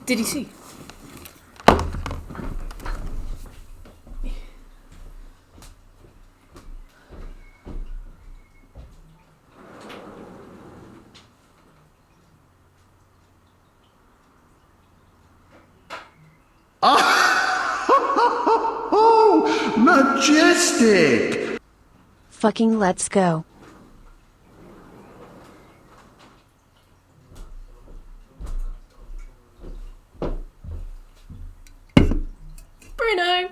Did he see? Oh, majestic! Fucking let's go. Bruno!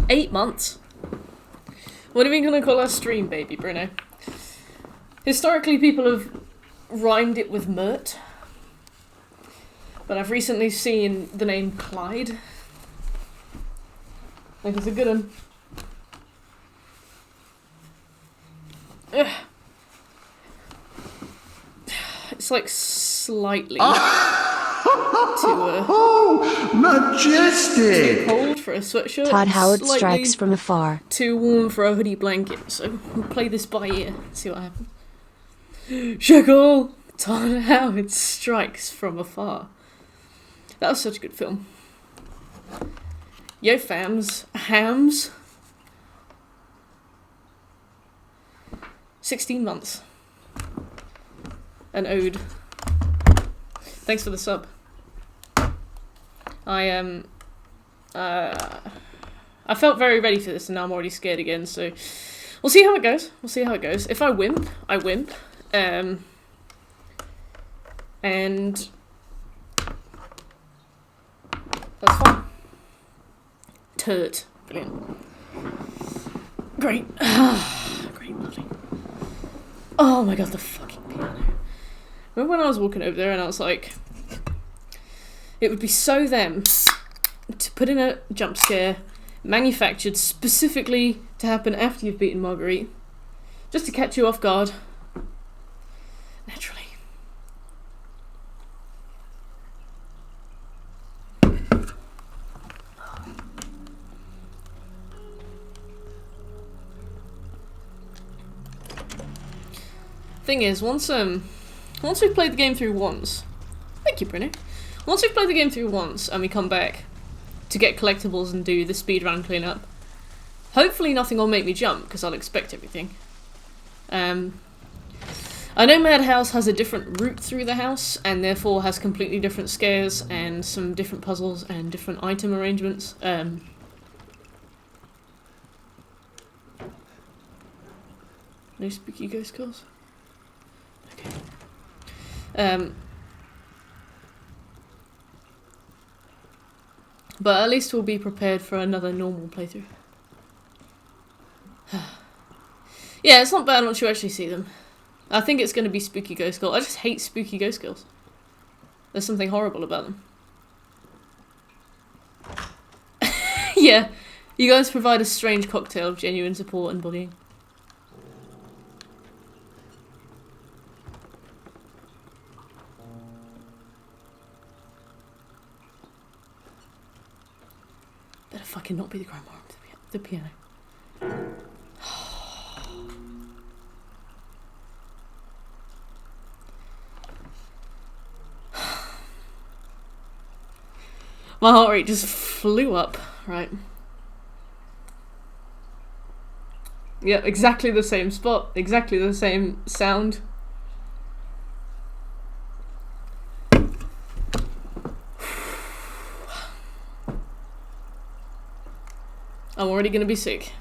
8 months. What are we gonna call our stream, baby, Bruno? Historically, people have rhymed it with Mert. But I've recently seen the name Clyde. I think it's a good one. Ugh. It's like slightly Oh, majestic! too cold for a sweatshirt. Todd Howard slightly strikes from afar. too warm for a hoodie blanket, so we'll play this by ear, see what happens. Shekel! Todd Howard strikes from afar. That was such a good film. Yo fams, hams. 16 months. An ode. Thanks for the sub. I felt very ready for this and now I'm already scared again, so we'll see how it goes. We'll see how it goes. If I wimp, I wimp. And that's fine. Turt. Brilliant. Great. Great, lovely. Oh my god, the fucking piano. Remember when I was walking over there and I was like, it would be so them to put in a jump scare manufactured specifically to happen after you've beaten Margeurite, just to catch you off guard. Naturally. Thing is, once we've played the game through once, thank you, Bruno. Once we've played the game through once and we come back to get collectibles and do the speedrun cleanup, hopefully nothing will make me jump because I'll expect everything. I know Madhouse has a different route through the house and therefore has completely different scares and some different puzzles and different item arrangements. No spooky ghost calls? Okay. But at least we'll be prepared for another normal playthrough. Yeah, it's not bad once you actually see them. I think it's going to be spooky ghost girl. I just hate spooky ghost girls. There's something horrible about them. Yeah, you guys provide a strange cocktail of genuine support and bullying. Better fucking not be the grandma of the piano. My heart rate just flew up, right? Yep, exactly the same spot, exactly the same sound. I'm already gonna be sick.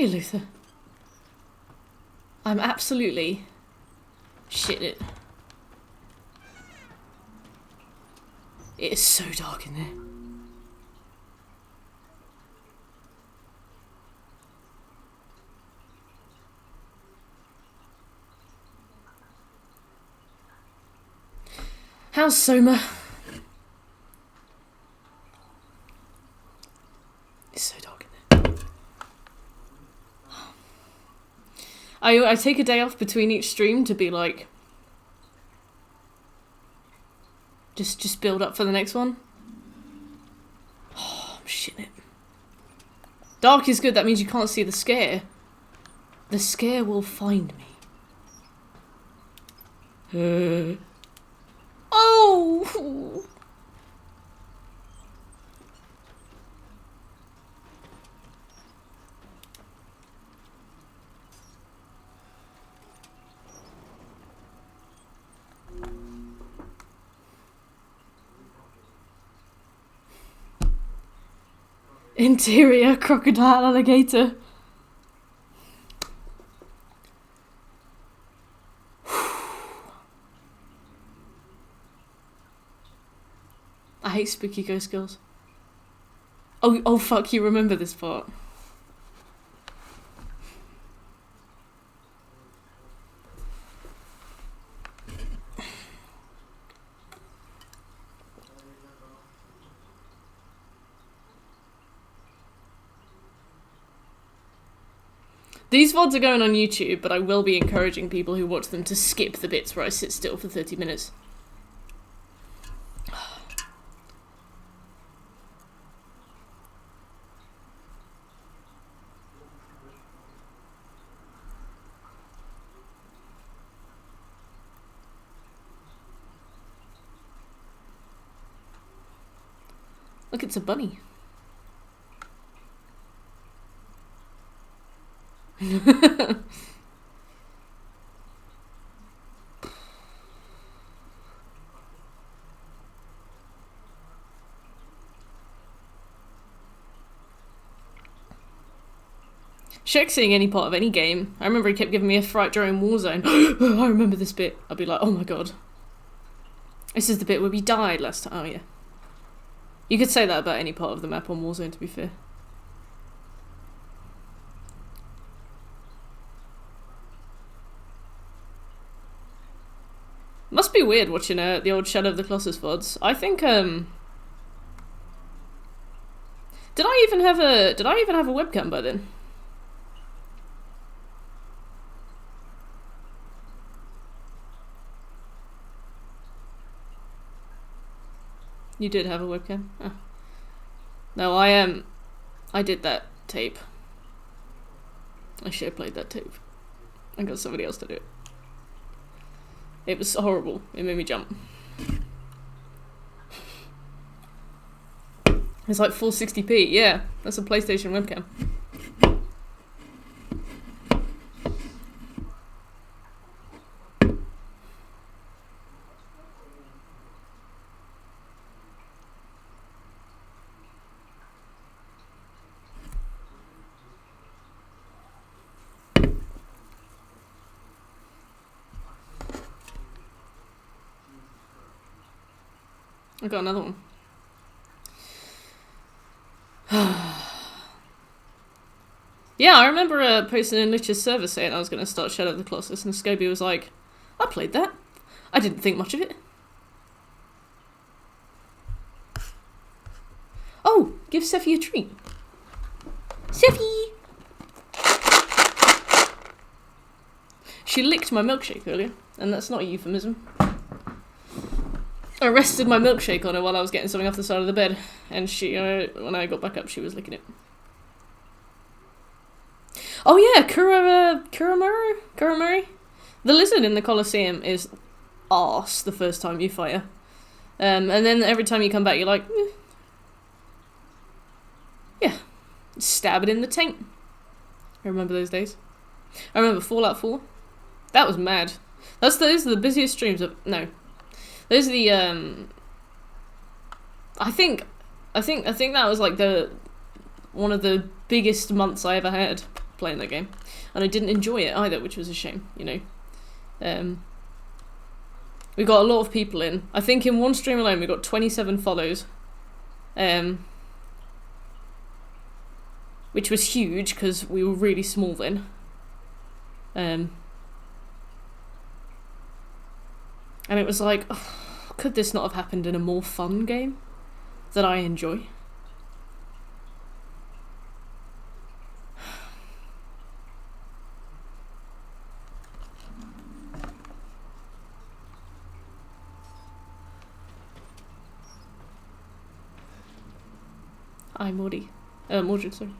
Okay, Luther. I'm absolutely shit it. It is so dark in there. How's Soma? It's so dark in there. I take a day off between each stream to be like, just build up for the next one. Oh, I'm shitting it. Dark is good, that means you can't see the scare. The scare will find me. Oh! Interior crocodile alligator. I hate spooky ghost girls. Oh fuck, you remember this part. These VODs are going on YouTube, but I will be encouraging people who watch them to skip the bits where I sit still for 30 minutes. Look, it's a bunny. Shek seeing any part of any game. I remember he kept giving me a fright during Warzone. I remember this bit. I'd be like, oh my god. This is the bit where we died last time. Oh yeah. You could say that about any part of the map on Warzone, to be fair. Must be weird watching the old Shadow of the Colossus VODs. I think did I even have a webcam by then? You did have a webcam? Oh. No, I did that tape. I should have played that tape. I got somebody else to do it. It was horrible. It made me jump. It's like 460p. Yeah, that's a PlayStation webcam. I got another one. Yeah, I remember a person in Lich's server saying I was going to start Shadow of the Colossus, and Scoby was like, I played that. I didn't think much of it. Oh, give Seffi a treat. Seffi! She licked my milkshake earlier, and that's not a euphemism. I rested my milkshake on her while I was getting something off the side of the bed, and she, when I got back up, she was licking it. Oh yeah, Kuramuri? The lizard in the Colosseum is arse the first time you fight her. And then every time you come back, you're like, yeah, stab it in the taint. I remember those days. I remember Fallout 4. That was mad. Those are the busiest streams of, no. Those are the, I think that was like one of the biggest months I ever had playing that game. And I didn't enjoy it either, which was a shame, you know. We got a lot of people in. I think in one stream alone we got 27 follows. Which was huge, because we were really small then. And it was like, oh, could this not have happened in a more fun game that I enjoy? Hi, Mordy. Mordred, sorry.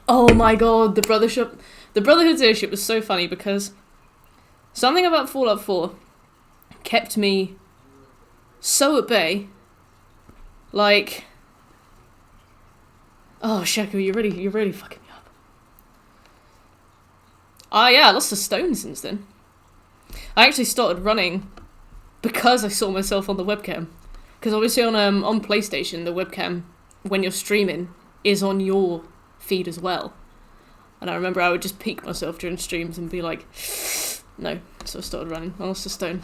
Oh my god, the Brotherhood Zero ship was so funny because something about Fallout 4 kept me so at bay. Like, oh Sheku, you're really fucking me up. Yeah, I lost a stone since then. I actually started running because I saw myself on the webcam. Because obviously on PlayStation, the webcam, when you're streaming, is on your feed as well. And I remember I would just peek myself during streams and be like, no. So I started running. I lost a stone.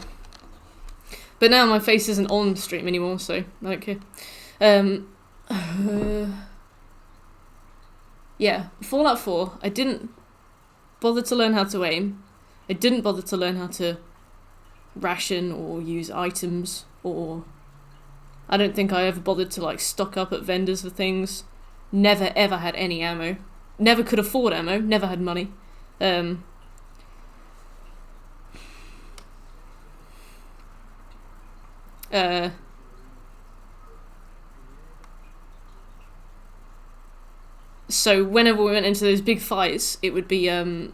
But now my face isn't on stream anymore, so I don't care. Yeah, Fallout 4, I didn't bother to learn how to aim. I didn't bother to learn how to ration or use items, or I don't think I ever bothered to like stock up at vendors for things. Never ever had any ammo. Never could afford ammo. Never had money. So whenever we went into those big fights, it would be it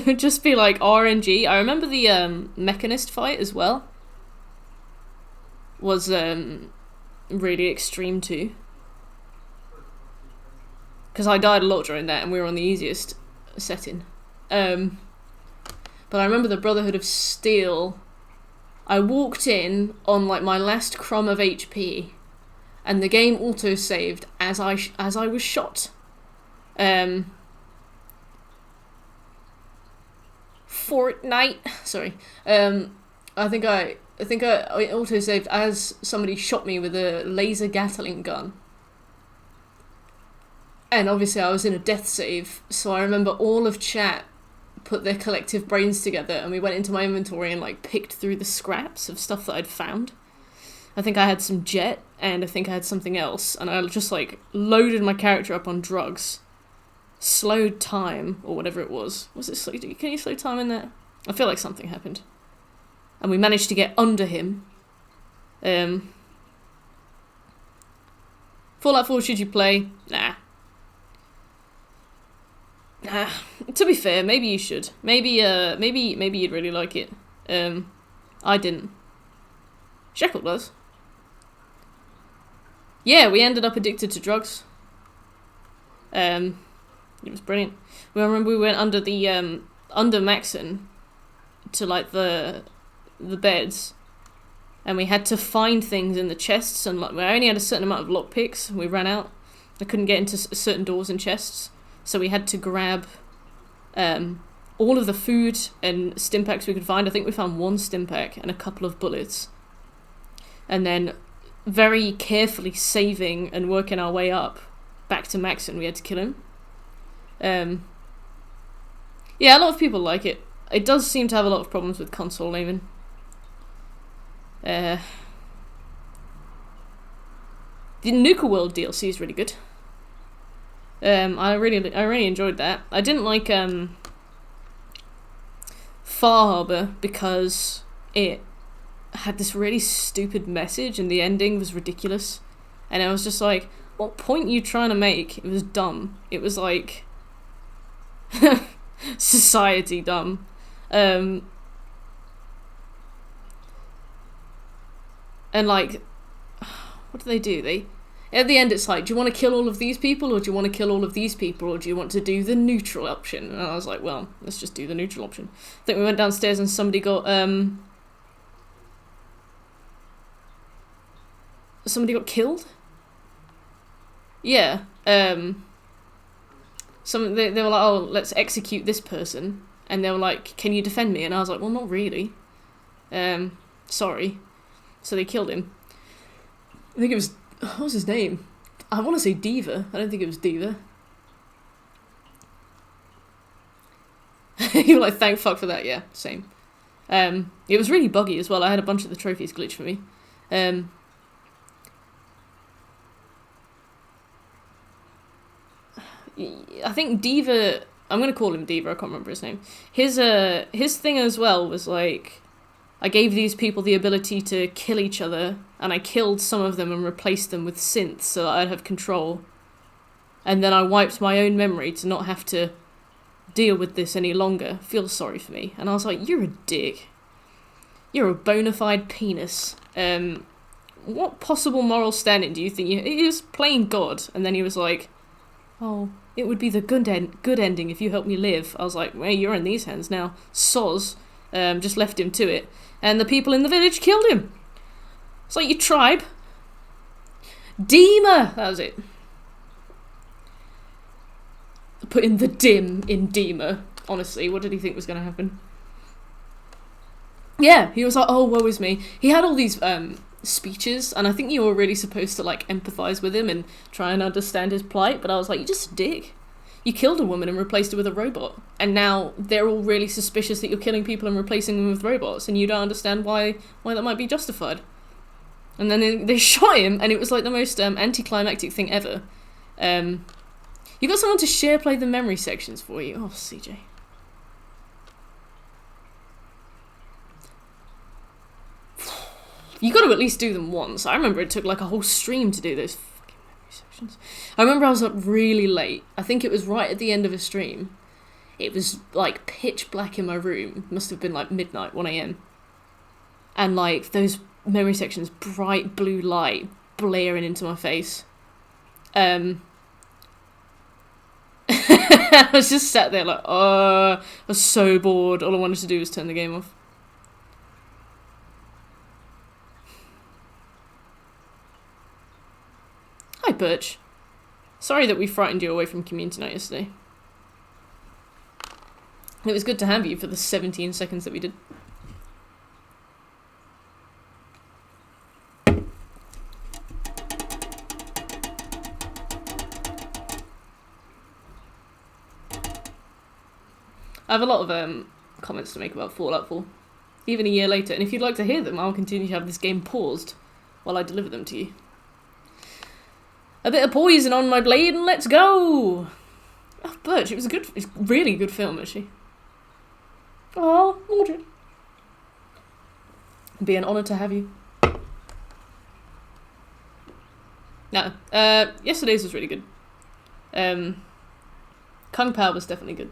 would just be like RNG. I remember the Mechanist fight as well. Was really extreme too. Because I died a lot during that and we were on the easiest setting. But I remember the Brotherhood of Steel, I walked in on like my last crumb of HP and the game auto-saved as I was shot. Fortnite, sorry. I think I auto-saved as somebody shot me with a laser Gatling gun. And obviously I was in a death save, so I remember all of chat put their collective brains together and we went into my inventory and like picked through the scraps of stuff that I'd found. I think I had some jet and I think I had something else, and I just like loaded my character up on drugs, slowed time or whatever it was. Was it slow? Can you slow time in that? I feel like something happened. And we managed to get under him. Fallout 4, should you play? Nah. To be fair, maybe you should. Maybe you'd really like it. I didn't. Shekel does. Yeah, we ended up addicted to drugs. It was brilliant. We remember we went under the under Maxon to like the beds, and we had to find things in the chests, and like we only had a certain amount of lockpicks. We ran out. I couldn't get into certain doors and chests, so we had to grab all of the food and stimpaks we could find. I think we found one stimpak and a couple of bullets, and then very carefully saving and working our way up back to Maxon. We had to kill him. Yeah, a lot of people like it. It does seem to have a lot of problems with console aiming. The Nuka World DLC is really good. I really enjoyed that. I didn't like Far Harbor because it had this really stupid message and the ending was ridiculous. And I was just like, what point are you trying to make? It was dumb. It was like, Society dumb. And like, what do? They at the end it's like, do you want to kill all of these people, or do you want to kill all of these people, or do you want to do the neutral option? And I was like, well, let's just do the neutral option. I think we went downstairs and somebody got killed. Yeah. They were like, oh, let's execute this person, and they were like, can you defend me? And I was like, well, not really. Sorry. So they killed him. I think it was, what was his name? I want to say Diva. I don't think it was Diva. You were like, thank fuck for that. Yeah, same. It was really buggy as well. I had a bunch of the trophies glitch for me. I think Diva, I'm gonna call him Diva, I can't remember his name. His thing as well was like, I gave these people the ability to kill each other, and I killed some of them and replaced them with synths so that I'd have control. And then I wiped my own memory to not have to deal with this any longer. Feel sorry for me. And I was like, you're a dick. You're a bona fide penis. What possible moral standing do you think you... He was playing God, and then he was like, oh, it would be the good ending if you helped me live. I was like, well, you're in these hands now. Soz. Just left him to it. And the people in the village killed him. It's like your tribe. Dima! That was it. Put in the dim in Dima. Honestly, what did he think was going to happen? Yeah, he was like, oh, woe is me. He had all these speeches, and I think you were really supposed to like empathise with him and try and understand his plight, but I was like, you're just a dick. You killed a woman and replaced her with a robot, and now they're all really suspicious that you're killing people and replacing them with robots, and you don't understand why that might be justified. And then they shot him, and it was like the most anticlimactic thing ever. You got someone to share play the memory sections for you. Oh, CJ. You got to at least do them once. I remember it took like a whole stream to do those fucking memory sections. I remember I was up really late. I think it was right at the end of a stream. It was like pitch black in my room. Must have been like midnight, 1 a.m. And like those memory sections, bright blue light blaring into my face. I was just sat there like, I was so bored. All I wanted to do was turn the game off. Hi, Birch. Sorry that we frightened you away from community night yesterday. It was good to have you for the 17 seconds that we did. I have a lot of comments to make about Fallout 4, even a year later, and if you'd like to hear them, I'll continue to have this game paused while I deliver them to you. A bit of poison on my blade and let's go! Oh, Birch, it's a really good film, actually. Oh, Margeurite. It'd be an honour to have you. No, yesterday's was really good. Kung Pao was definitely good.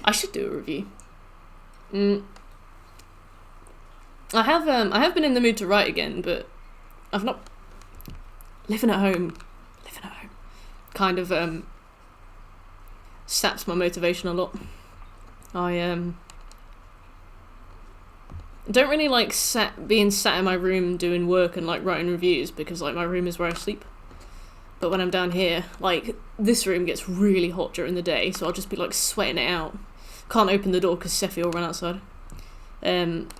I should do a review. I have been in the mood to write again, but I've not. Living at home kind of saps my motivation a lot. I don't really like being sat in my room doing work and like writing reviews, because like my room is where I sleep. But when I'm down here, like this room gets really hot during the day, so I'll just be like sweating it out. Can't open the door because Seffi will run outside. And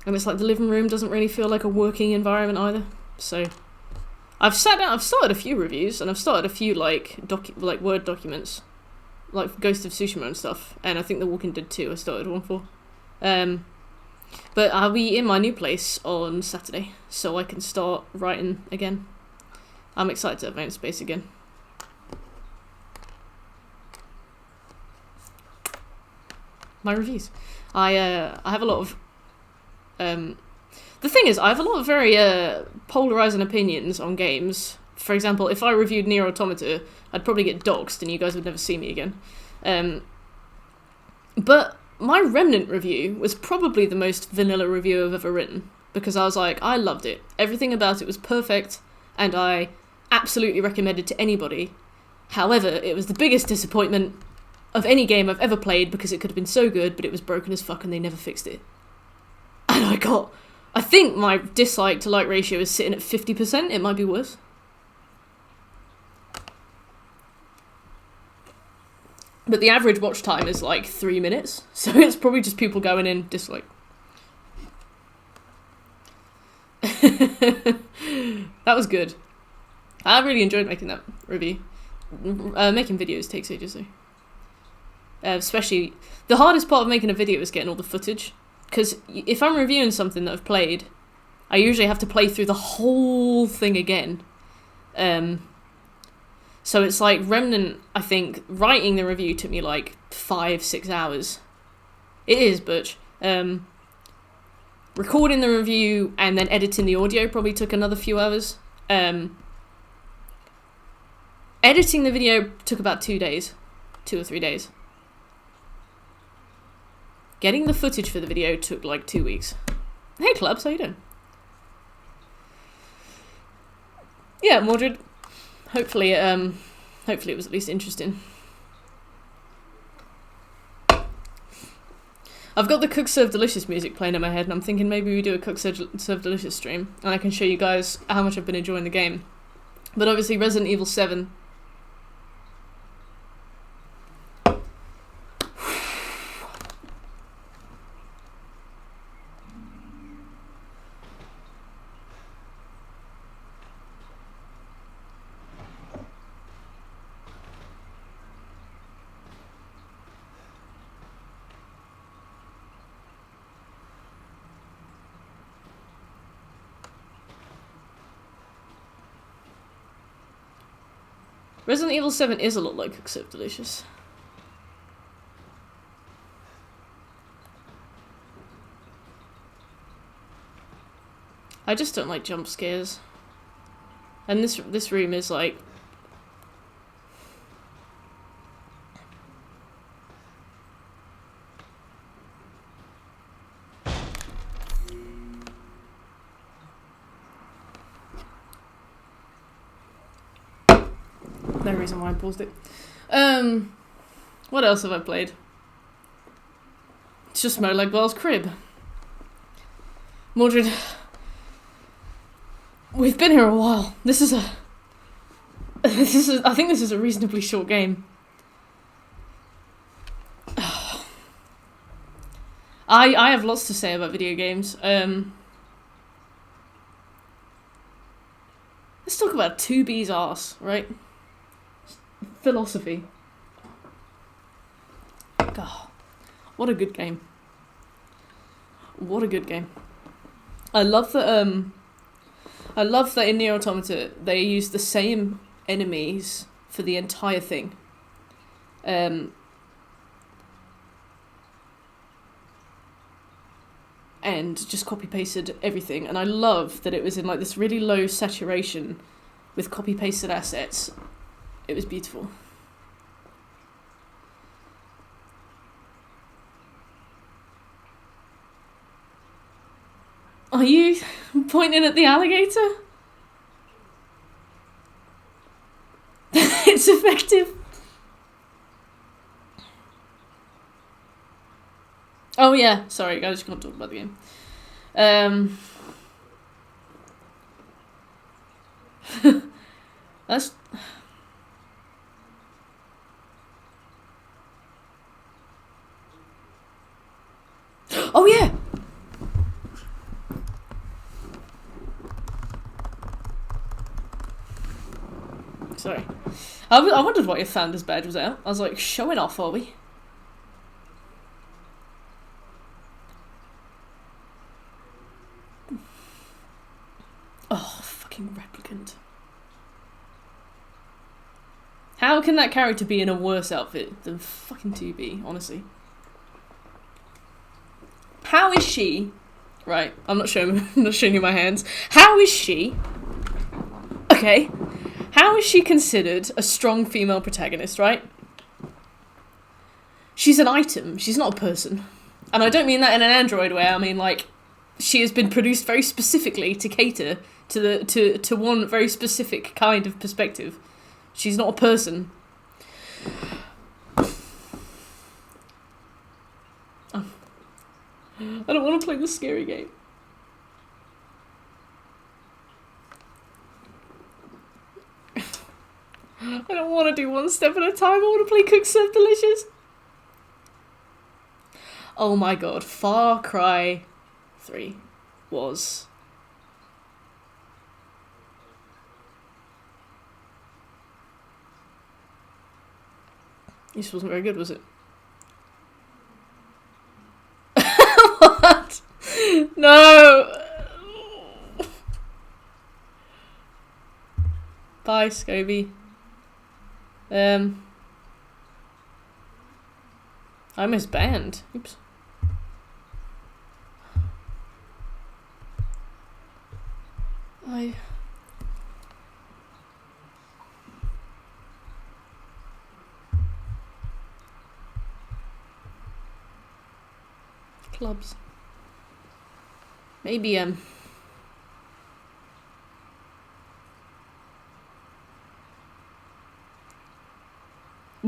it's like the living room doesn't really feel like a working environment either. So I've sat down, I've started a few reviews, and I've started a few like Word documents, like Ghost of Tsushima and stuff, and I think The Walking Dead 2 I started one for. But I'll be in my new place on Saturday, so I can start writing again. I'm excited to have my own space again. my reviews. I have a lot of the thing is, I have a lot of very polarizing opinions on games. For example, if I reviewed Nier Automata, I'd probably get doxxed and you guys would never see me again. But my Remnant review was probably the most vanilla review I've ever written, because I was like, I loved it. Everything about it was perfect, and I absolutely recommend it to anybody. However, it was the biggest disappointment of any game I've ever played, because it could have been so good, but it was broken as fuck and they never fixed it. And I think my dislike to like ratio is sitting at 50%, it might be worse. But the average watch time is like 3 minutes, so it's probably just people going in dislike. That was good. I really enjoyed making that review. Making videos takes ages though. Especially, the hardest part of making a video is getting all the footage. Because if I'm reviewing something that I've played, I usually have to play through the whole thing again. So it's like Remnant, I think, writing the review took me like 5-6 hours. It is, Butch. Recording the review and then editing the audio probably took another few hours. Editing the video took about 2 days. 2 or 3 days. Getting the footage for the video took like 2 weeks. Hey Clubs, how you doing? Yeah, Mordred. Hopefully it was at least interesting. I've got the Cook Serve Delicious music playing in my head, and I'm thinking maybe we do a Cook Serve Delicious stream, and I can show you guys how much I've been enjoying the game. But obviously Resident Evil 7... Resident Evil 7 is a lot like Cook Serve Delicious. I just don't like jump scares. And this room is like... No reason why I paused it. What else have I played? It's just Molag Bar's crib. Mordred, we've been here a while. I think this is a reasonably short game. I have lots to say about video games. Let's talk about 2B's arse, right? Philosophy. God, what a good game. What a good game. I love that in Nier Automata they use the same enemies for the entire thing. And just copy pasted everything, and I love that it was in like this really low saturation with copy pasted assets. It was beautiful. Are you pointing at the alligator? It's effective. Oh yeah, sorry, I just can't talk about the game. That's... Oh yeah! Sorry. I wondered why your Founder's badge was out. I was like, showing off, are we? Oh, fucking replicant. How can that character be in a worse outfit than fucking 2B, honestly? How is she? Right, I'm not showing you my hands. How is she? Okay. How is she considered a strong female protagonist, right? She's an item. She's not a person. And I don't mean that in an android way. I mean, like, she has been produced very specifically to cater to one very specific kind of perspective. She's not a person. I don't want to play this scary game. I don't want to do one step at a time. I want to play Cook Serve Delicious. Oh my god, Far Cry 3 was... This wasn't very good, was it? What? No! Bye, Scobie. I misbanned. Oops. Clubs. Maybe,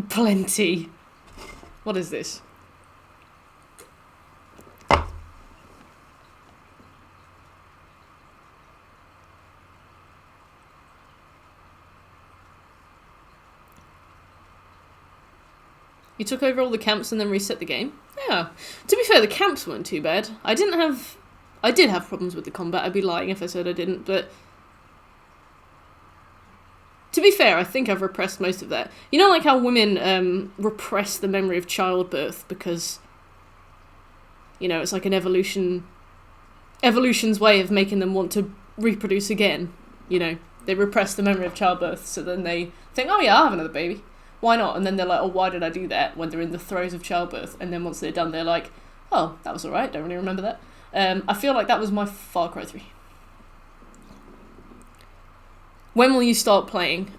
Plenty. What is this? You took over all the camps and then reset the game? Yeah. To be fair, the camps weren't too bad. I did have problems with the combat. I'd be lying if I said I didn't, but... To be fair, I think I've repressed most of that. You know, like how women repress the memory of childbirth because, you know, it's like an evolution's way of making them want to reproduce again. You know, they repress the memory of childbirth, so then they think, oh yeah, I'll have another baby. Why not? And then they're like, oh, why did I do that? When they're in the throes of childbirth. And then once they're done, they're like, oh, that was alright, don't really remember that. I feel like that was my Far Cry 3. When will you start playing?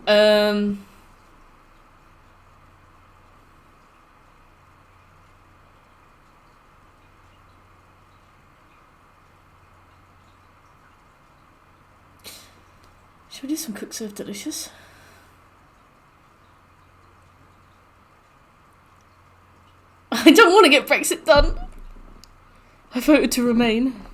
Should we do some Cook Serve Delicious? I don't want to get Brexit done. I voted to remain.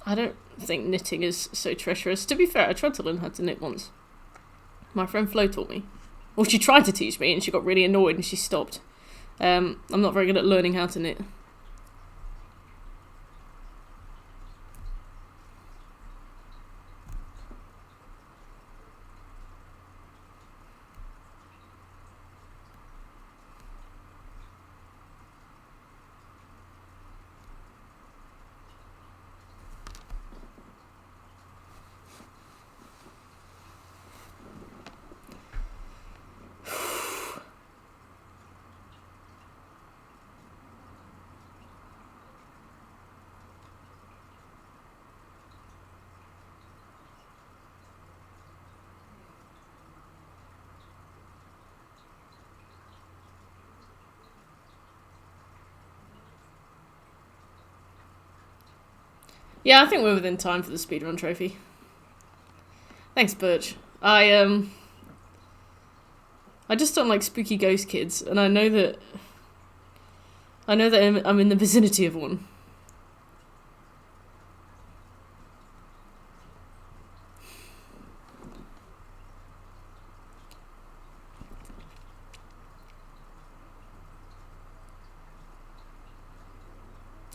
I don't think knitting is so treacherous. To be fair, I tried to learn how to knit once. My friend Flo taught me. Well, she tried to teach me and she got really annoyed and she stopped. I'm not very good at learning how to knit. Yeah, I think we're within time for the speedrun trophy. Thanks, Birch. I just don't like spooky ghost kids, and I know that I'm in the vicinity of one.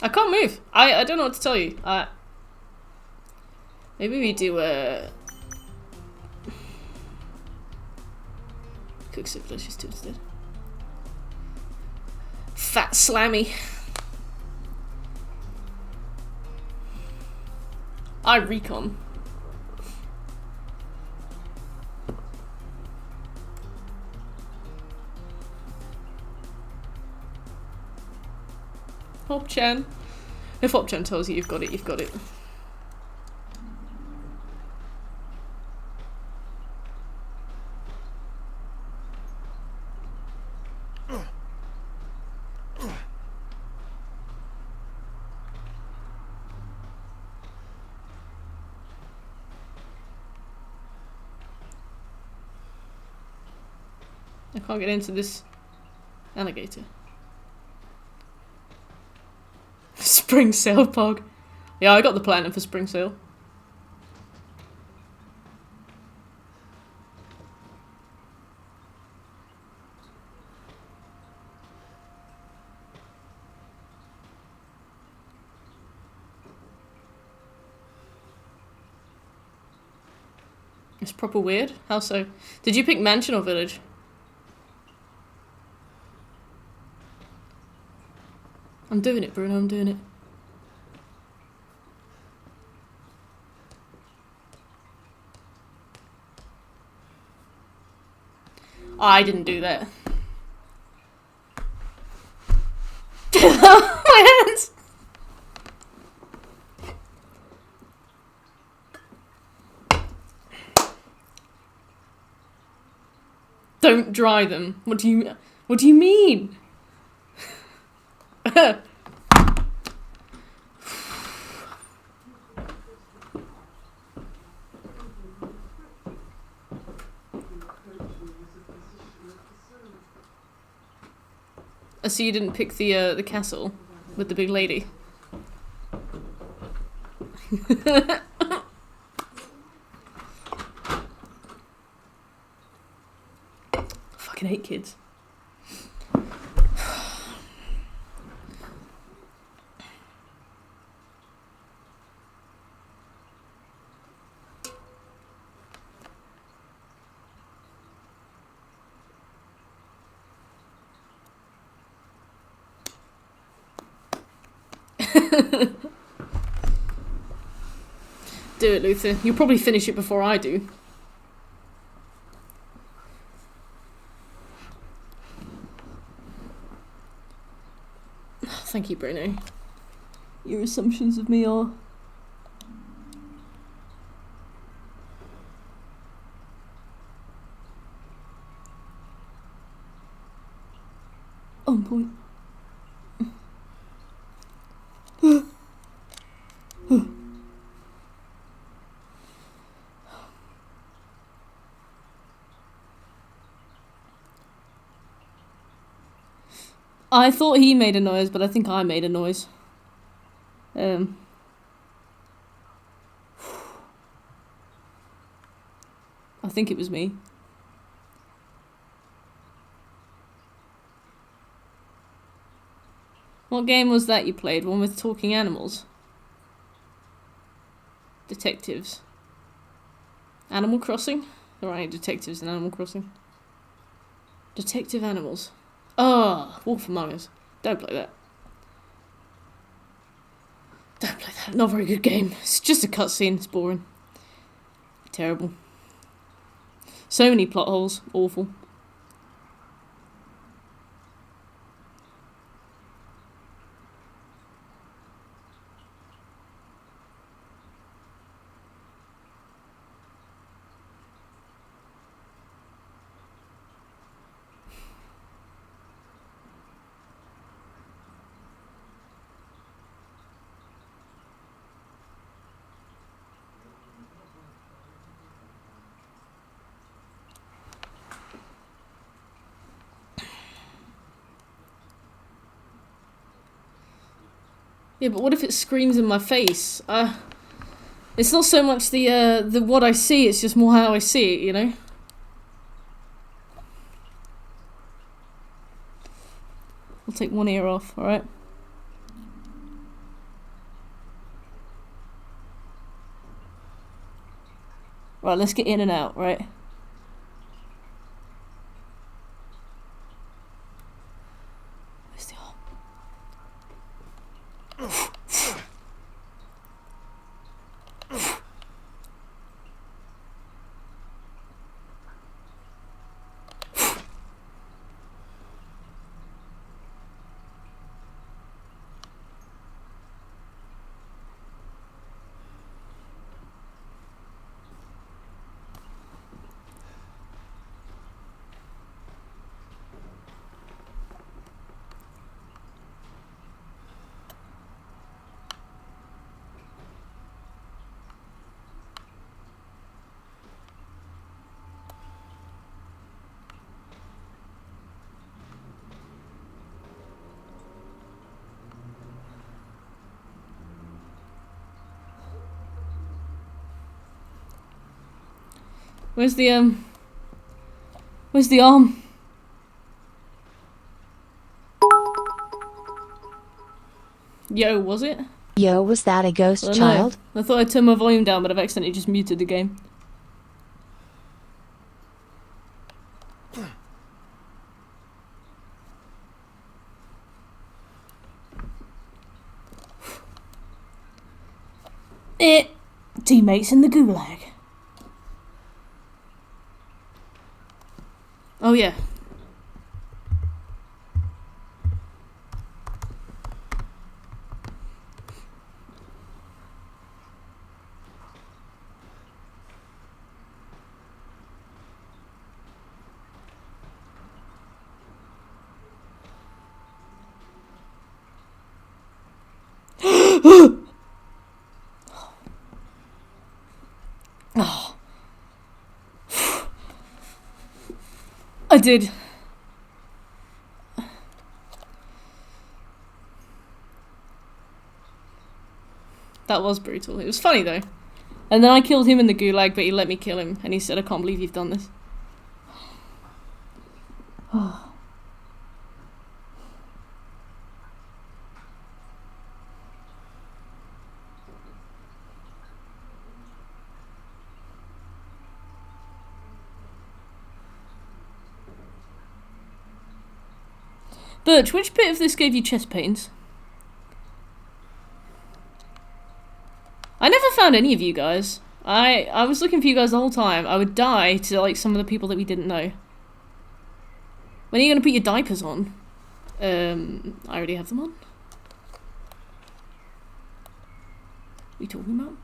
I can't move. I don't know what to tell you. Maybe we do Cook so delicious too instead. Fat slammy. I recon. Hop-chan. If Hop-chan tells you you've got it, you've got it. I can't get into this alligator. Spring sale pog. Yeah, I got the platinum for spring sale. It's proper weird. How so? Did you pick mansion or village? I'm doing it, Bruno, I'm doing it. I didn't do that. My hands! Don't dry them. What do you mean? So you didn't pick the castle with the big lady? Fucking hate kids. Do it, Luther. You'll probably finish it before I do. Thank you, Bruno. Your assumptions of me are... on point. I thought he made a noise, but I think I made a noise. I think it was me. What game was that you played? One with talking animals? Detectives. Animal Crossing? There are any detectives in Animal Crossing. Detective animals. Oh, Wolf Among Us. Don't play that. Don't play that. Not a very good game. It's just a cutscene. It's boring. Terrible. So many plot holes. Awful. Yeah, but what if it screams in my face? It's not so much the what I see, it's just more how I see it, you know? I'll take one ear off, alright? Right, let's get in and out, right? Where's the arm? Yo, was it? Yo, was that a ghost I don't child? know. I thought I turned my volume down, but I've accidentally just muted the game. Teammates in the gulag. Oh yeah. Oh. I did. That was brutal. It was funny though. And then I killed him in the gulag, but he let me kill him, and he said, "I can't believe you've done this." Birch, which bit of this gave you chest pains? I never found any of you guys. I was looking for you guys the whole time. I would die to like some of the people that we didn't know. When are you gonna put your diapers on? I already have them on. What are you talking about?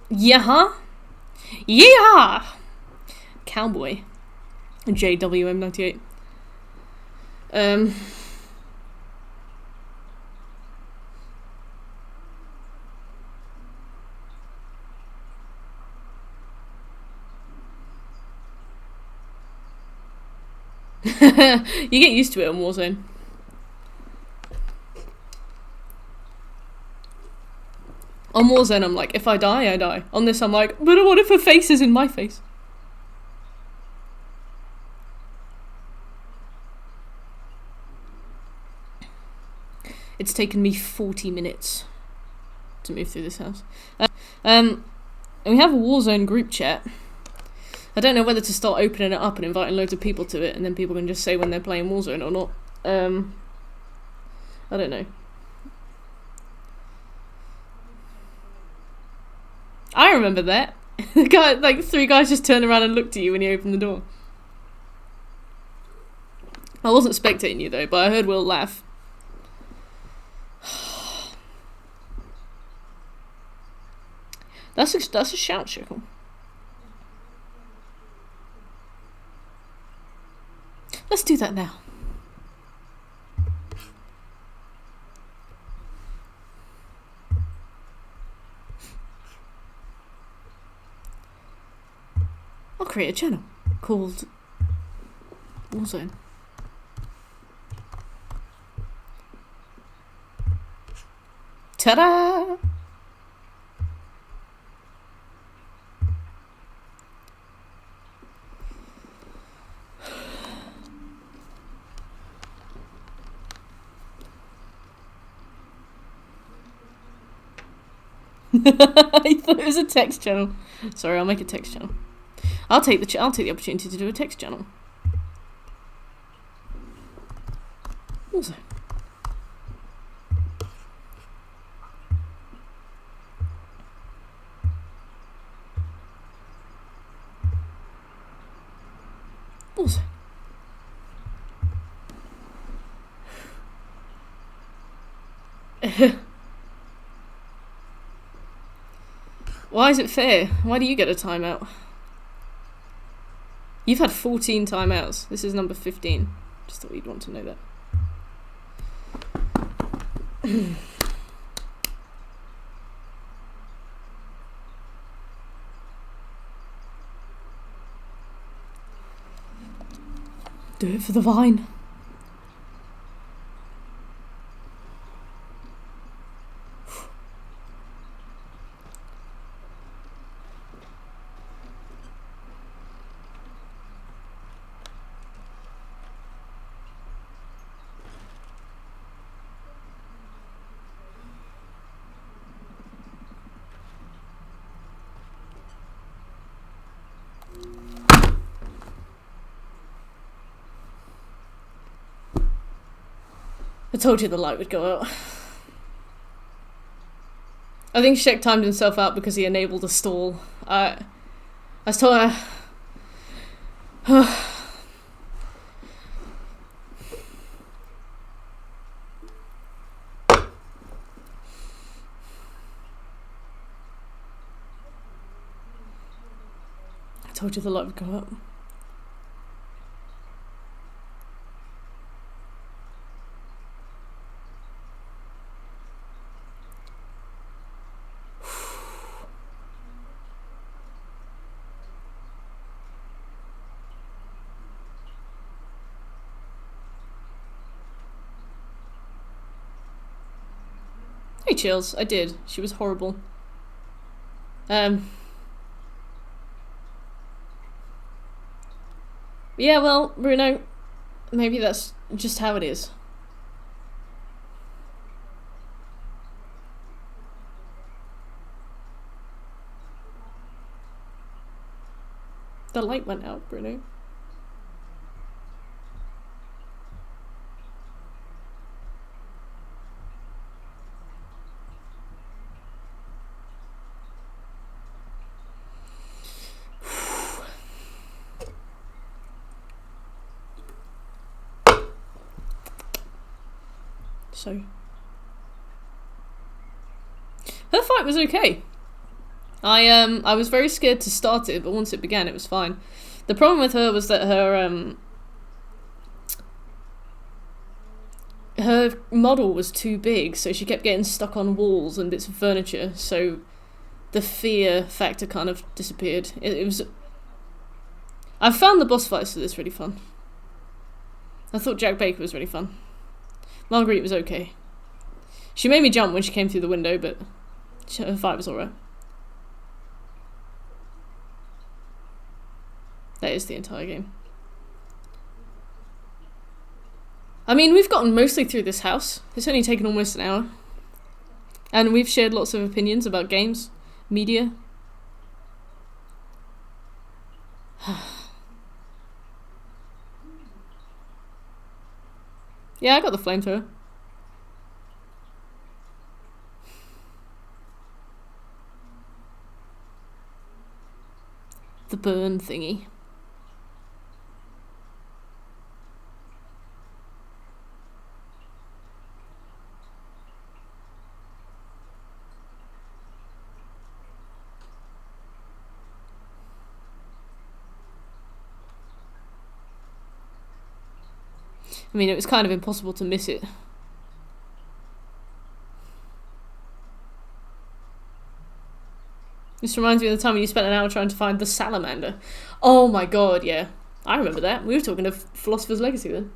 Yeah. Yeah. Cowboy. JWM98. You get used to it on Warzone. On Warzone, I'm like, if I die, I die. On this, I'm like, but what if her face is in my face? It's taken me 40 minutes to move through this house. And we have a Warzone group chat. I don't know whether to start opening it up and inviting loads of people to it, and then people can just say when they're playing Warzone or not. I don't know. I remember that. The guy, like 3 guys just turned around and looked at you when you opened the door. I wasn't spectating you though, but I heard Will laugh. That's a shout, Chickle. Let's do that now. I'll create a channel called Warzone. Ta-da! I thought it was a text channel. Sorry, I'll make a text channel. I'll take the opportunity to do a text channel. Also. Also. Why is it fair? Why do you get a timeout? You've had 14 timeouts. This is number 15. Just thought you'd want to know that. Do it for the vine. I told you the light would go out. I think Shek timed himself out because he enabled a stall. I was told I told you the light would go out. Hey, Chills, I did. She was horrible. Yeah, well, Bruno, maybe that's just how it is. The light went out, Bruno. So her fight was okay. I was very scared to start it, but once it began, it was fine. The problem with her was that her model was too big, so she kept getting stuck on walls and bits of furniture, so the fear factor kind of disappeared. It was... I found the boss fights for this really fun. I thought Jack Baker was really fun. Margeurite was okay. She made me jump when she came through the window, but her fight was alright. That is the entire game. I mean, we've gotten mostly through this house. It's only taken almost an hour. And we've shared lots of opinions about games, media. Yeah, I got the flamethrower. The burn thingy. I mean, it was kind of impossible to miss it. This reminds me of the time when you spent an hour trying to find the salamander. Oh my god, yeah. I remember that. We were talking of Philosopher's Legacy then.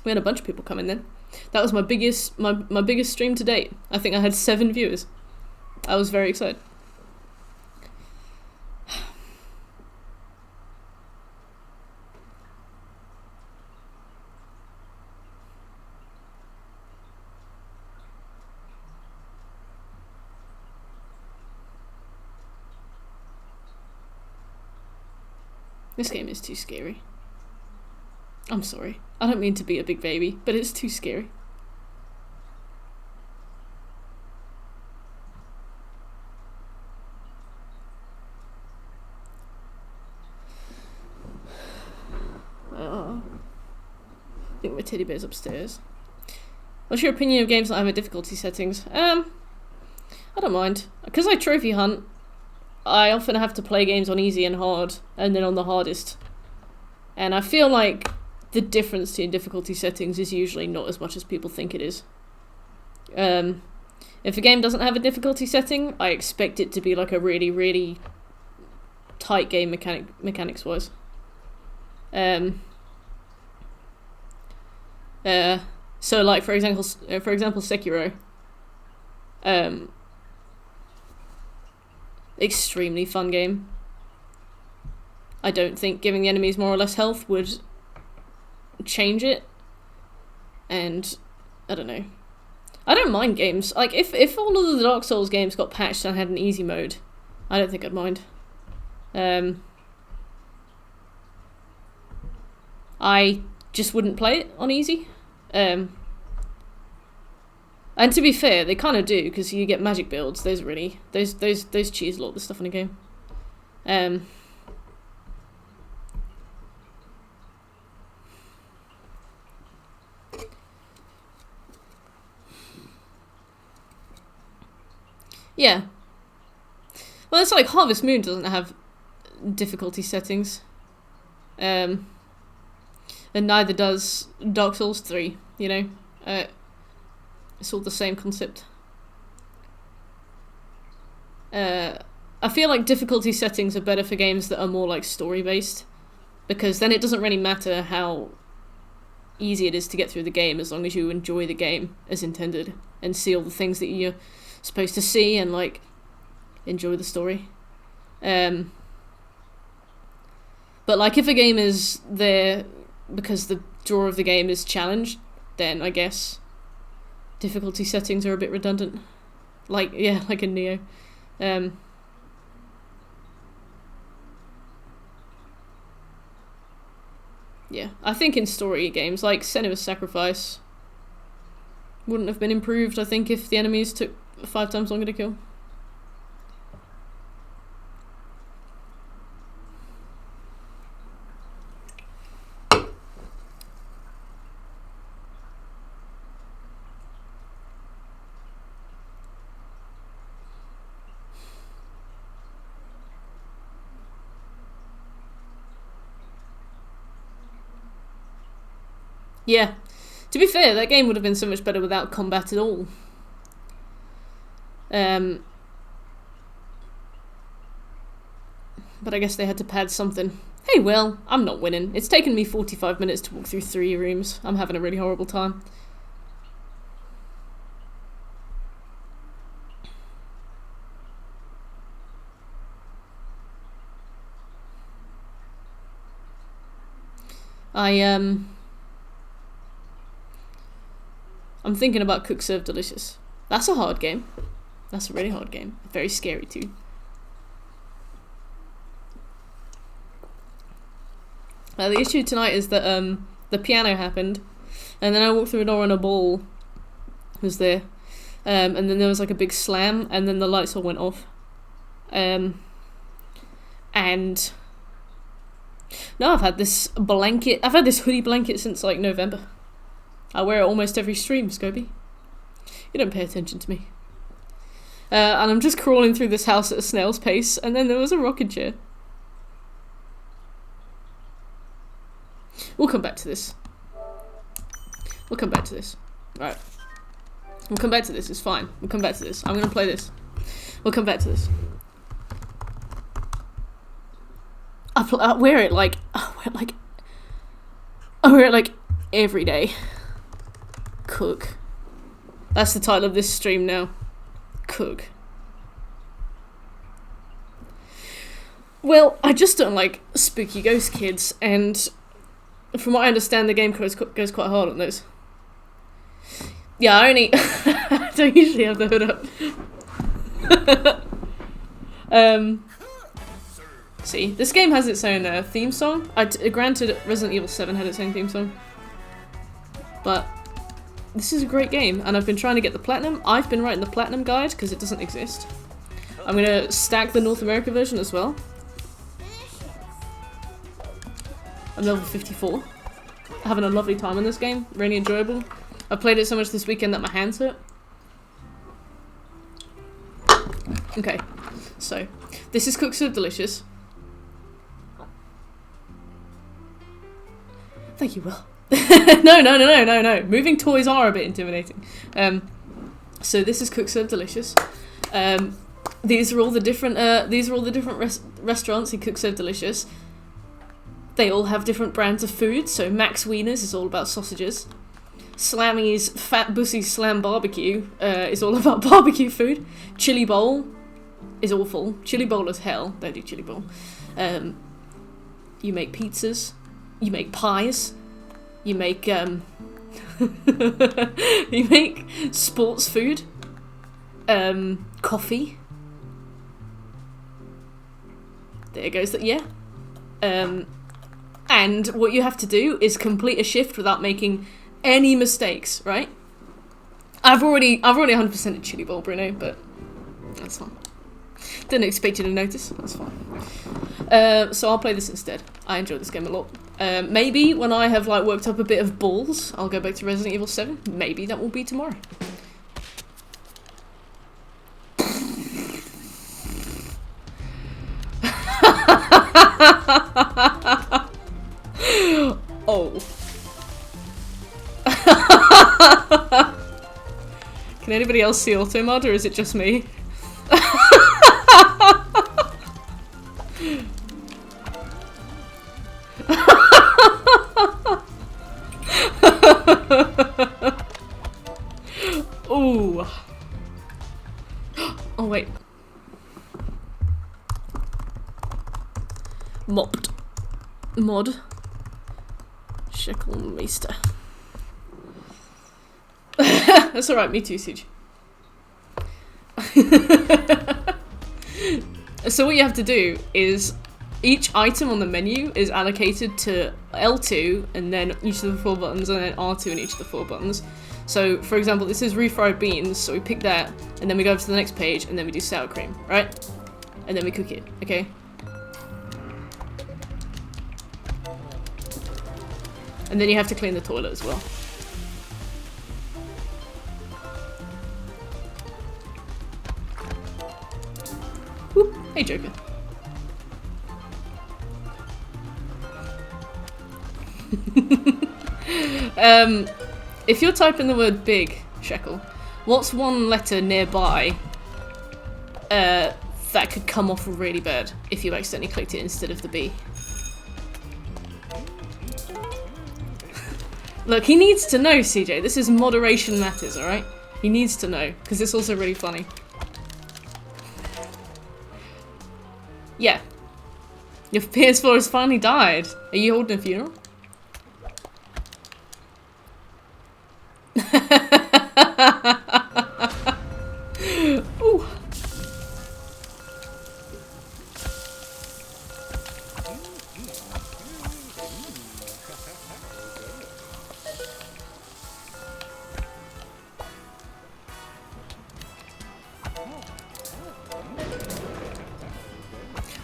We had a bunch of people come in then. That was my biggest stream to date. I think I had 7 viewers. I was very excited. This game is too scary. I'm sorry. I don't mean to be a big baby, but it's too scary. I think my teddy bear's upstairs. What's your opinion of games that have difficulty settings? I don't mind. Because I trophy hunt, I often have to play games on easy and hard, and then on the hardest. And I feel like the difference in difficulty settings is usually not as much as people think it is. If a game doesn't have a difficulty setting, I expect it to be like a really, really tight game mechanics-wise. So like for example Sekiro, extremely fun game. I don't think giving the enemies more or less health would change it, and I don't know. I don't mind games. Like if all of the Dark Souls games got patched and had an easy mode, I don't think I'd mind. I just wouldn't play it on easy. And to be fair, they kind of do, because you get magic builds. Those cheese a lot of the stuff in the game. Yeah. Well, it's like Harvest Moon doesn't have difficulty settings. And neither does Dark Souls 3, you know? It's all the same concept. I feel like difficulty settings are better for games that are more like story-based, because then it doesn't really matter how easy it is to get through the game, as long as you enjoy the game as intended, and see all the things that you're supposed to see, and like enjoy the story. But like if a game is there because the draw of the game is challenged, then I guess difficulty settings are a bit redundant. Like in Neo. Yeah, I think in story games like Senua's Sacrifice wouldn't have been improved, I think, if the enemies took 5 times longer to kill. Yeah. To be fair, that game would have been so much better without combat at all. But I guess they had to pad something. Hey, well, I'm not winning. It's taken me 45 minutes to walk through 3 rooms. I'm having a really horrible time. I'm thinking about Cook Serve Delicious. That's a hard game. That's a really hard game. Very scary too. The issue tonight is that the piano happened, and then I walked through a door and a ball was there, and then there was like a big slam, and then the lights all went off. And no, I've had this hoodie blanket since like November. I wear it almost every stream, Scobie. You don't pay attention to me. And I'm just crawling through this house at a snail's pace, and then there was a rocking chair. We'll come back to this. Right. We'll come back to this, it's fine. We'll come back to this. I'm gonna play this. We'll come back to this. I wear it like every day. Cook. That's the title of this stream now. Cook. Well, I just don't like spooky ghost kids, and from what I understand, the game goes quite hard on those. Yeah, I don't usually have the hood up. See, this game has its own theme song. Granted, Resident Evil 7 had its own theme song. But this is a great game, and I've been trying to get the platinum. I've been writing the platinum guide, because it doesn't exist. I'm gonna stack the North America version as well. I'm level 54. Having a lovely time in this game. Really enjoyable. I played it so much this weekend that my hands hurt. Okay, so this is cooked so delicious. Thank you, Will. No. Moving toys are a bit intimidating. So this is cooked so delicious. These are all the different restaurants in Cook So Delicious. They all have different brands of food. So Max Wieners is all about sausages. Slammy's Fat Bussy Slam Barbecue is all about barbecue food. Chili Bowl is awful. Chili Bowl is hell. Don't do Chili Bowl. You make pizzas. You make pies. You make you make sports food. Coffee. There goes that. Yeah. And what you have to do is complete a shift without making any mistakes, right? I've already 100%ed Chili Bowl, Bruno, but that's fine. Didn't expect you to notice. That's fine. So I'll play this instead. I enjoy this game a lot. Maybe when I have like worked up a bit of balls, I'll go back to Resident Evil 7. Maybe that will be tomorrow. Oh. Can anybody else see automod, or is it just me? Ooh. Oh wait. Mopped. Mod. Shekelmeister. That's alright, me too, Siege. So what you have to do is each item on the menu is allocated to L2 and then each of the 4 buttons, and then R2 in each of the 4 buttons. So for example, this is refried beans, so we pick that and then we go over to the next page and then we do sour cream, right? And then we cook it, okay? And then you have to clean the toilet as well. Whoop. Hey, Joker. If you're typing the word big, Shekel, what's one letter nearby that could come off really bad if you accidentally clicked it instead of the B? Look, he needs to know, CJ. This is moderation matters, alright? He needs to know, because it's also really funny. Yeah. Your PS4 has finally died. Are you holding a funeral? Ooh.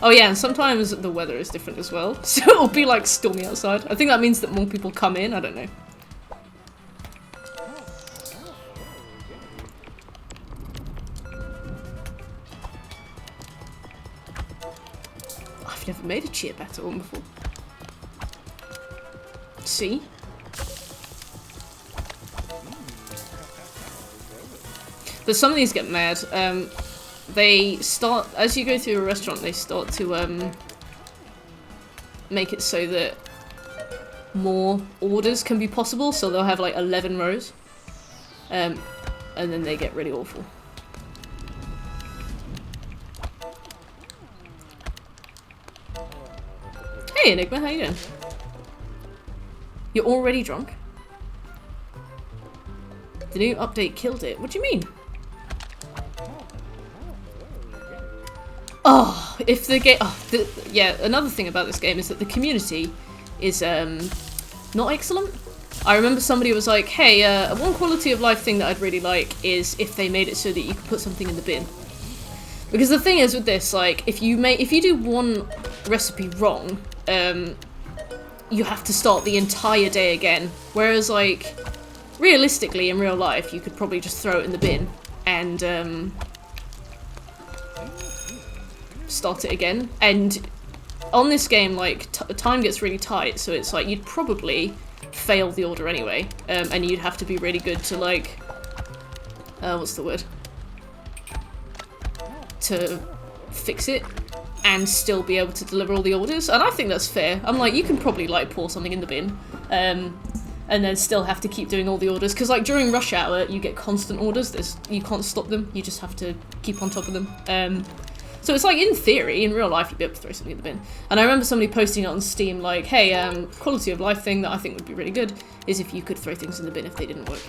Oh yeah, and sometimes the weather is different as well, so it'll be like stormy outside. I think that means that more people come in, I don't know. I've never made a cheer battle one before. See? But some of these get mad. They start, as you go through a restaurant, they start to make it so that more orders can be possible, so they'll have like 11 rows. And then they get really awful. Hey Enigma, how you doing? You're already drunk? The new update killed it. What do you mean? Oh, if the game... Oh, yeah, another thing about this game is that the community is not excellent. I remember somebody was like, hey, one quality of life thing that I'd really like is if they made it so that you could put something in the bin. Because the thing is with this, like, if you do one recipe wrong, you have to start the entire day again. Whereas, like, realistically, in real life, you could probably just throw it in the bin and start it again. And on this game, like, time gets really tight, so it's like you'd probably fail the order anyway, and you'd have to be really good to, like, what's the word? To fix it and still be able to deliver all the orders, and I think that's fair. I'm like, you can probably, like, pour something in the bin, and then still have to keep doing all the orders, because, like, during rush hour, you get constant orders. You can't stop them, you just have to keep on top of them. So it's like, in theory, in real life, you'd be able to throw something in the bin. And I remember somebody posting it on Steam, like, hey, quality of life thing that I think would be really good is if you could throw things in the bin if they didn't work.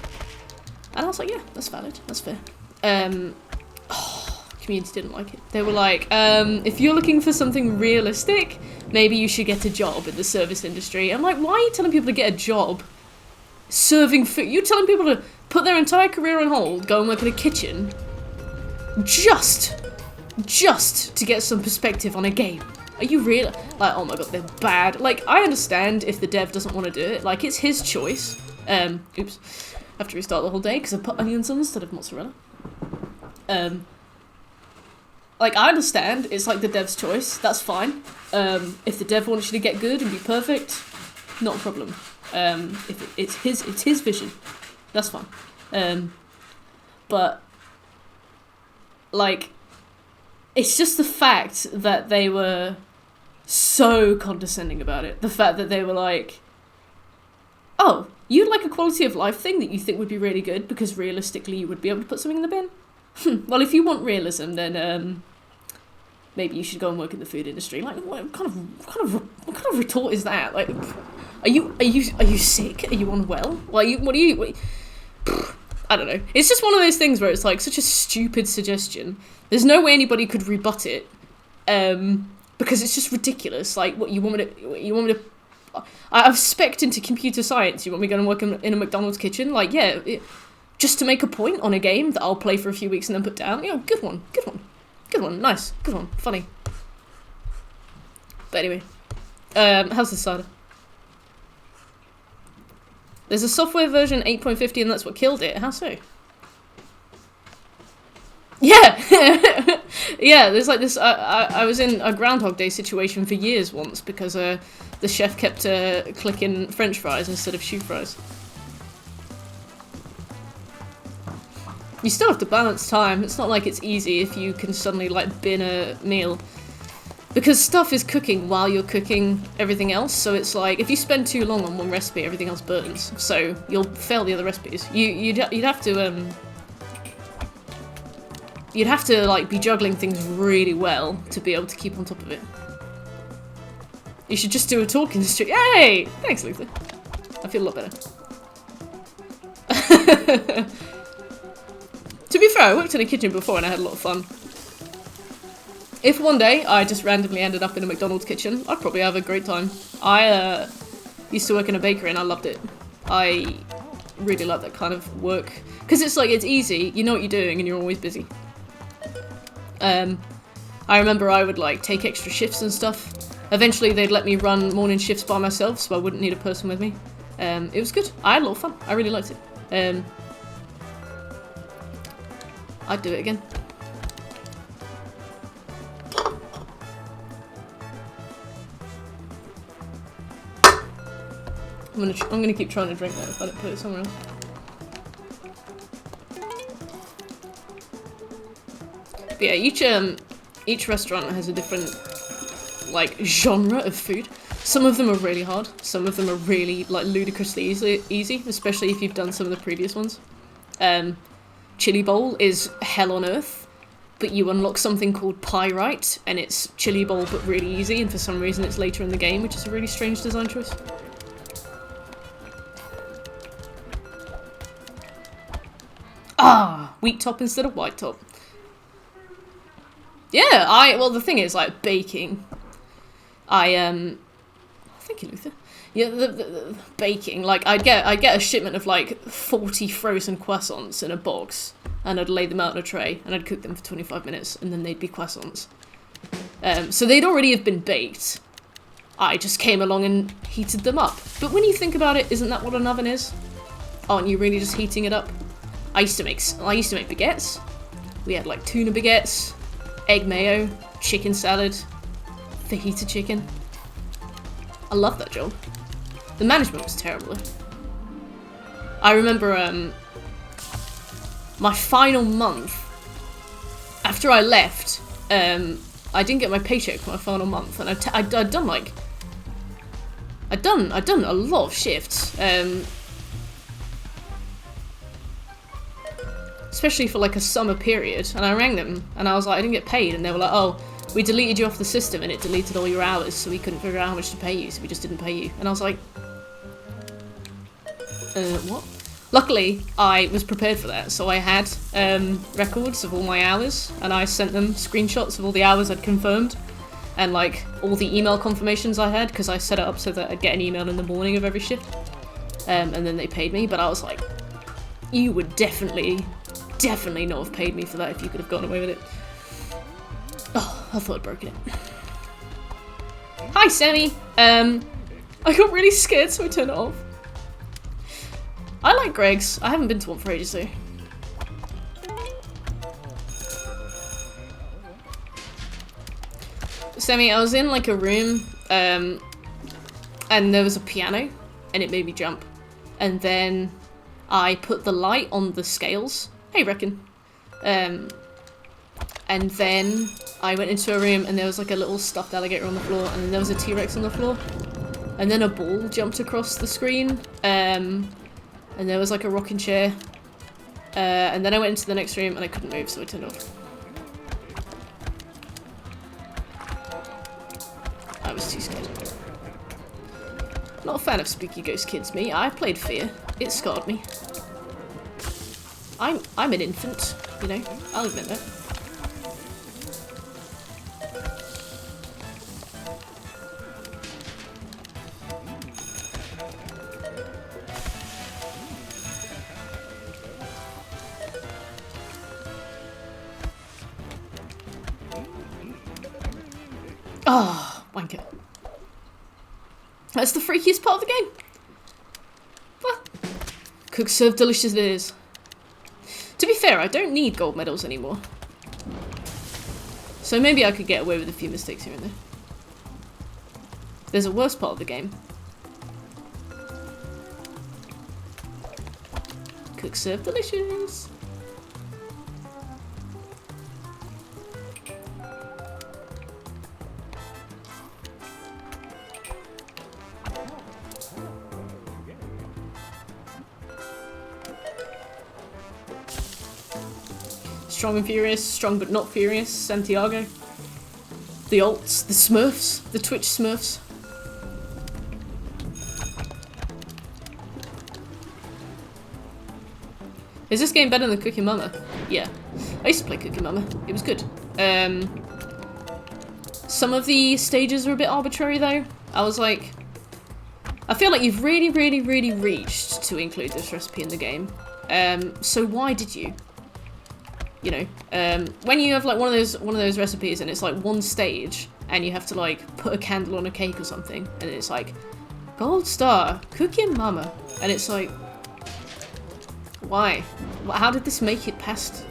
And I was like, yeah, that's valid, that's fair. Community didn't like it. They were like, if you're looking for something realistic, maybe you should get a job in the service industry. I'm like, why are you telling people to get a job serving food? You're telling people to put their entire career on hold, go and work in a kitchen, just to get some perspective on a game. Are you real? Like, oh my god, they're bad. Like, I understand if the dev doesn't want to do it. Like, it's his choice. Oops. I have to restart the whole day because I put onions on instead of mozzarella. Like, I understand. It's like the dev's choice. That's fine. If the dev wants you to get good and be perfect, not a problem. If it's his vision, that's fine. But, like, it's just the fact that they were so condescending about it. The fact that they were like, oh, you'd like a quality of life thing that you think would be really good because realistically you would be able to put something in the bin? Well, if you want realism, then maybe you should go and work in the food industry. Like, what kind of retort is that? Like, are you sick? Are you unwell? What are you? I don't know. It's just one of those things where it's like such a stupid suggestion. There's no way anybody could rebut it, because it's just ridiculous. Like, what you want me to? I've spec'd into computer science. You want me to go and work in a McDonald's kitchen? Like, yeah, just to make a point on a game that I'll play for a few weeks and then put down. You know, good one, nice, good one, funny. But anyway, how's the cider? There's a software version 8.50 and that's what killed it. How so? Yeah! Yeah, there's like this, I was in a Groundhog Day situation for years once because the chef kept clicking french fries instead of shoe fries. You still have to balance time. It's not like it's easy if you can suddenly, like, bin a meal. Because stuff is cooking while you're cooking everything else, so it's like, if you spend too long on one recipe, everything else burns. So, you'll fail the other recipes. You'd have to, like, be juggling things really well to be able to keep on top of it. You should just do a talk in the street. Yay! Thanks, Luther. I feel a lot better. To be fair, I worked in a kitchen before and I had a lot of fun. If one day I just randomly ended up in a McDonald's kitchen, I'd probably have a great time. I used to work in a bakery and I loved it. I really like that kind of work. Because it's like, it's easy, you know what you're doing and you're always busy. I remember I would, like, take extra shifts and stuff. Eventually they'd let me run morning shifts by myself so I wouldn't need a person with me. It was good. I had a lot of fun. I really liked it. I'd do it again. I'm gonna keep trying to drink that if I don't put it somewhere else. But yeah, each restaurant has a different, like, genre of food. Some of them are really hard. Some of them are really, like, ludicrously easy, especially if you've done some of the previous ones. Chili bowl is hell on earth, but you unlock something called Pyrite, and it's chili bowl but really easy, and for some reason it's later in the game, which is a really strange design choice. Ah, wheat top instead of white top. Yeah, well, the thing is, like, baking. Thank you, Luther. Yeah, the baking, like, I'd get a shipment of, like, 40 frozen croissants in a box, and I'd lay them out on a tray, and I'd cook them for 25 minutes, and then they'd be croissants. So they'd already have been baked. I just came along and heated them up. But when you think about it, isn't that what an oven is? Aren't you really just heating it up? I used to make baguettes. We had, like, tuna baguettes, egg mayo, chicken salad, fajita chicken. I love that job. The management was terrible. I remember my final month after I left. I didn't get my paycheck for my final month, and I'd done a lot of shifts, especially for like a summer period. And I rang them, and I was like, I didn't get paid, and they were like, oh, we deleted you off the system, and it deleted all your hours, so we couldn't figure out how much to pay you, so we just didn't pay you. And I was like, what? Luckily, I was prepared for that, so I had records of all my hours, and I sent them screenshots of all the hours I'd confirmed, and like all the email confirmations I had, because I set it up so that I'd get an email in the morning of every shift, and then they paid me. But I was like, you would definitely not have paid me for that if you could have gone away with it. Oh, I thought I'd broken it. Hi, Sammy. I got really scared, so I turned it off. I like Greg's. I haven't been to one for ages though. Sammy, I was in like a room, and there was a piano, and it made me jump. And then I put the light on the scales. Hey, Reckon. And then I went into a room, and there was like a little stuffed alligator on the floor, and then there was a T-Rex on the floor. And then a ball jumped across the screen, and there was like a rocking chair. And then I went into the next room, and I couldn't move, so I turned it off. I was too scared. Not a fan of spooky ghost kids, me. I played Fear. It scarred me. I'm an infant, you know. I'll admit that. Oh, wanker. That's the freakiest part of the game. Well, cook serve delicious it is. To be fair, I don't need gold medals anymore. So maybe I could get away with a few mistakes here and there. There's a worse part of the game. Cook serve delicious. Strong and Furious, Strong but Not Furious, Santiago. The alts, the Smurfs, the Twitch Smurfs. Is this game better than Cookie Mama? Yeah. I used to play Cookie Mama. It was good. Some of the stages were a bit arbitrary though. I was like, I feel like you've really reached to include this recipe in the game. So why did you? You know, when you have like one of those recipes and it's like one stage and you have to like put a candle on a cake or something and it's like gold star, cook your mama, and it's like, why? How did this make it past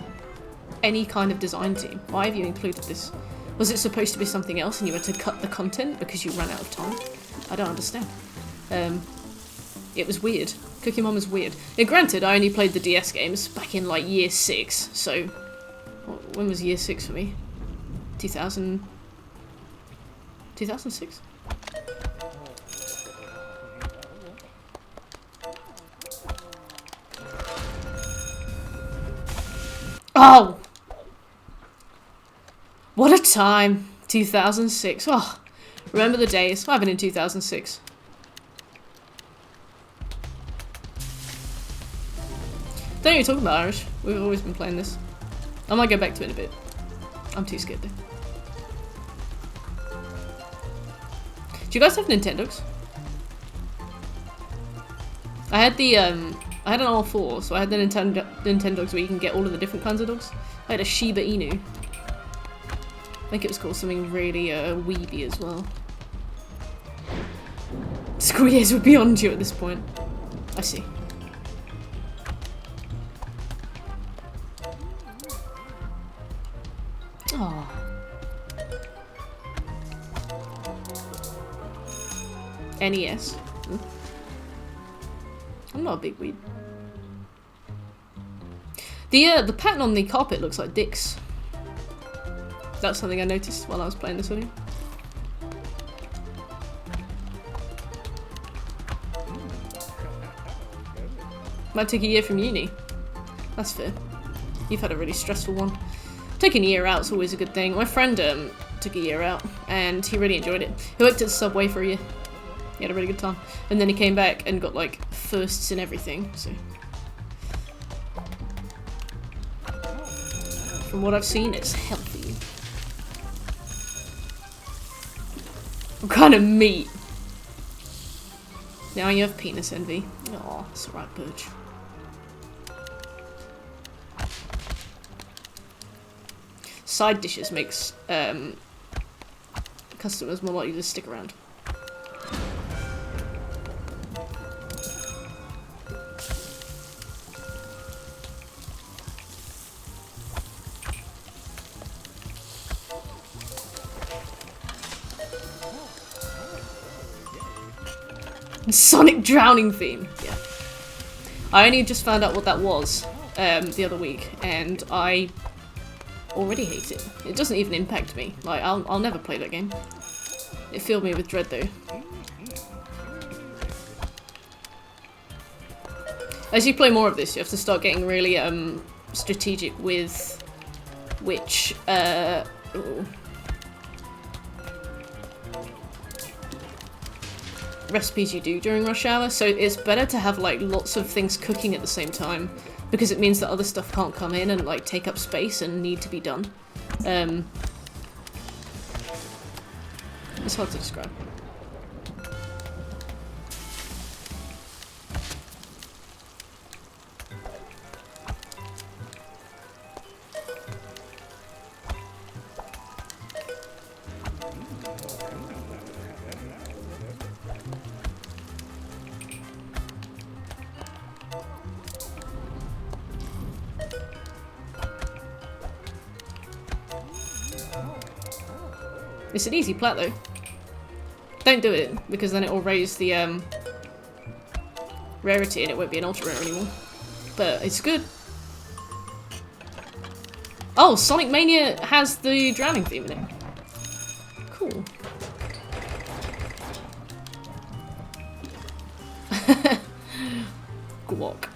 any kind of design team? Why have you included this? Was it supposed to be something else and you had to cut the content because you ran out of time? I don't understand. It was weird. Cookie Mama's weird. Yeah, granted, I only played the DS games back in like year 6, so when was year 6 for me? 2006? Oh! What a time! 2006. Oh, remember the days. What happened in 2006? Don't even talk about Irish. We've always been playing this. I might go back to it in a bit. I'm too scared though. Do you guys have Nintendos? I had the I had an R4, so I had the Nintendogs where you can get all of the different kinds of dogs. I had a Shiba Inu. I think it was called something really weeby as well. School years were beyond you at this point. I see. Oh. NES. Hmm. I'm not a big weeb. The pattern on the carpet looks like dicks. That's something I noticed while I was playing this video. Might take a year from uni. That's fair. You've had a really stressful one. Taking a year out is always a good thing. My friend took a year out and he really enjoyed it. He worked at Subway for a year. He had a really good time. And then he came back and got like firsts in everything, so. From what I've seen, it's healthy. What kind of meat? Now you have penis envy. Aw, it's alright, Birch. Side dishes makes customers more likely to stick around. Sonic drowning theme. Yeah. I only just found out what that was the other week, and I already hate it. It doesn't even impact me. Like, I'll never play that game. It filled me with dread, though. As you play more of this, you have to start getting really strategic with which recipes you do during rush hour, so it's better to have like lots of things cooking at the same time, because it means that other stuff can't come in and like take up space and need to be done. It's hard to describe. It's an easy plat though. Don't do it, because then it will raise the rarity and it won't be an ultra rare anymore. But it's good. Oh, Sonic Mania has the drowning theme in it. Cool. Guac.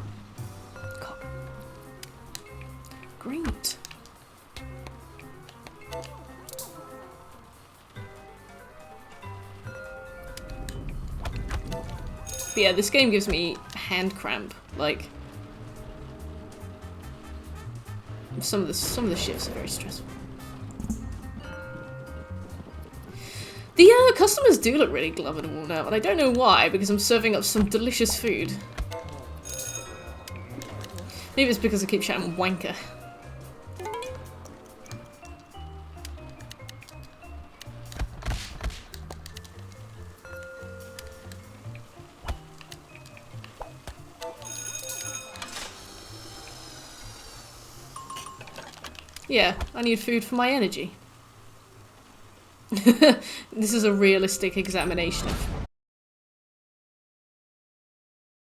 Great. But yeah, this game gives me hand cramp. Like, some of the shifts are very stressful. The customers do look really gloved and worn out, and I don't know why, because I'm serving up some delicious food. Maybe it's because I keep shouting wanker. Yeah, I need food for my energy. This is a realistic examination of